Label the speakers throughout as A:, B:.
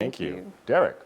A: Thank you. Derek.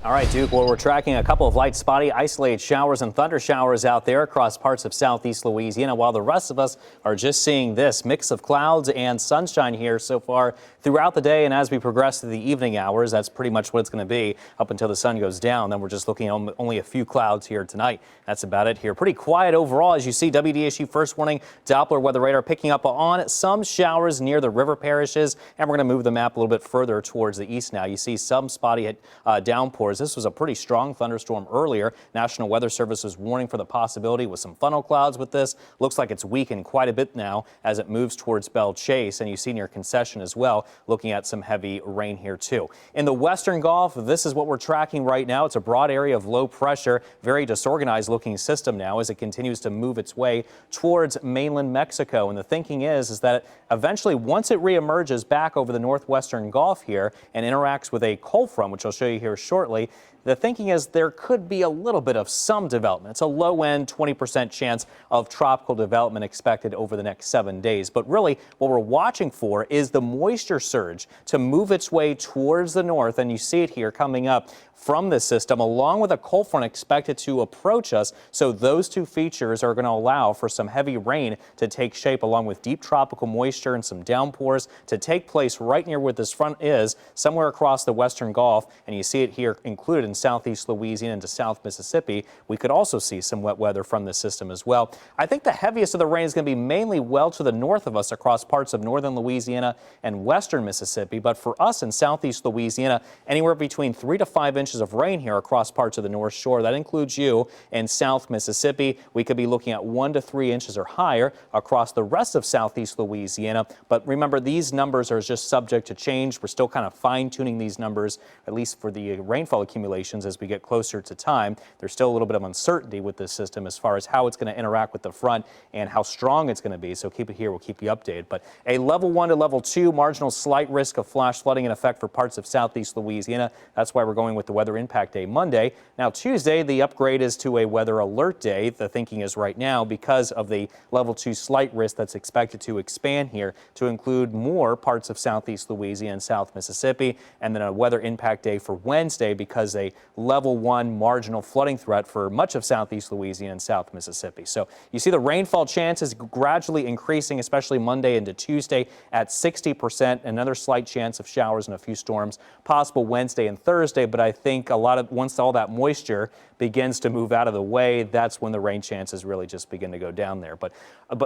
B: All right, Duke, well, we're tracking a couple of light, spotty, isolated showers and thunder showers out there across parts of southeast Louisiana, while the rest of us are just seeing this mix of clouds and sunshine here so far throughout the day. And as we progress to the evening hours, that's pretty much what it's going to be up until the sun goes down. Then we're just looking at only a few clouds here tonight. That's about it here. Pretty quiet overall. As you see, WDSU first warning Doppler weather radar picking up on some showers near the river parishes. And we're going to move the map a little bit further towards the east now. You see some spotty downpours. This was a pretty strong thunderstorm earlier. National Weather Service is warning for the possibility with some funnel clouds with this. Looks like it's weakened quite a bit now as it moves towards Belle Chase. And you see near Concession as well, looking at some heavy rain here too. In the western Gulf, this is what we're tracking right now. It's a broad area of low pressure, very disorganized looking system now as it continues to move its way towards mainland Mexico. And the thinking is that eventually, once it reemerges back over the northwestern Gulf here and interacts with a cold front, which I'll show you here shortly, the thinking is there could be a little bit of some development. It's a low-end 20% chance of tropical development expected over the next 7 days. But really, what we're watching for is the moisture surge to move its way towards the north. And you see it here coming up from this system, along with a cold front expected to approach us. So those two features are going to allow for some heavy rain to take shape, along with deep tropical moisture and some downpours to take place right near where this front is, somewhere across the western Gulf. And you see it here included in southeast Louisiana into South Mississippi. We could also see some wet weather from this system as well. I think the heaviest of the rain is going to be mainly well to the north of us across parts of northern Louisiana and western Mississippi. But for us in southeast Louisiana, anywhere between 3 to 5 inches of rain here across parts of the North Shore. That includes you in South Mississippi. We could be looking at 1 to 3 inches or higher across the rest of southeast Louisiana. But remember, these numbers are just subject to change. We're still kind of fine-tuning these numbers, at least for the rainfall accumulations as we get closer to time. There's still a little bit of uncertainty with this system as far as how it's going to interact with the front and how strong it's going to be. So keep it here. We'll keep you updated. But a level 1 to level 2, marginal slight risk of flash flooding in effect for parts of southeast Louisiana. That's why we're going with the weather impact day Monday. Now Tuesday, the upgrade is to a weather alert day. The thinking is right now, because of the level 2 slight risk that's expected to expand here to include more parts of southeast Louisiana and South Mississippi, and then a weather impact day for Wednesday because a level 1 marginal flooding threat for much of southeast Louisiana and South Mississippi. So you see the rainfall chances gradually increasing, especially Monday into Tuesday at 60%. Another slight chance of showers and a few storms possible Wednesday and Thursday, but I think once all that moisture begins to move out of the way, that's when the rain chances really just begin to go down there. But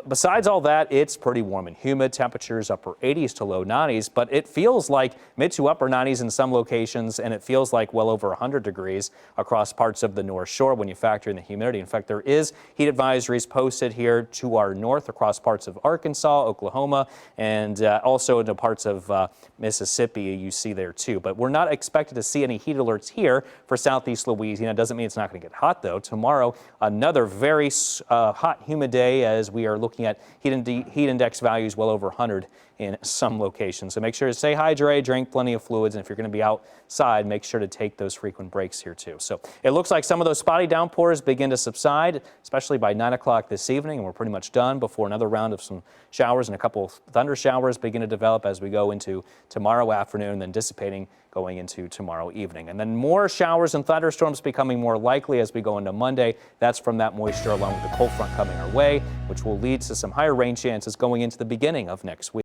B: besides all that, it's pretty warm and humid. Temperatures upper 80s to low 90s, but it feels like mid to upper 90s in some locations, and it feels like well over 100 degrees across parts of the North Shore when you factor in the humidity. In fact, there is heat advisories posted here to our north across parts of Arkansas, Oklahoma, and also into parts of Mississippi you see there too. But we're not expected to see any heat alerts here for southeast Louisiana. Doesn't mean it's not going to get hot though. Tomorrow, another very hot, humid day as we are looking at heat index values well over 100 in some locations. So make sure to stay hydrated, drink plenty of fluids, and if you're going to be outside, make sure to take those frequent breaks here too. So it looks like some of those spotty downpours begin to subside, especially by 9 o'clock this evening, and we're pretty much done before another round of some showers and a couple of thunder showers begin to develop as we go into tomorrow afternoon, then dissipating going into tomorrow evening. And then more showers and thunderstorms becoming more likely as we go into Monday. That's from that moisture along with the cold front coming our way, which will lead to some higher rain chances going into the beginning of next week.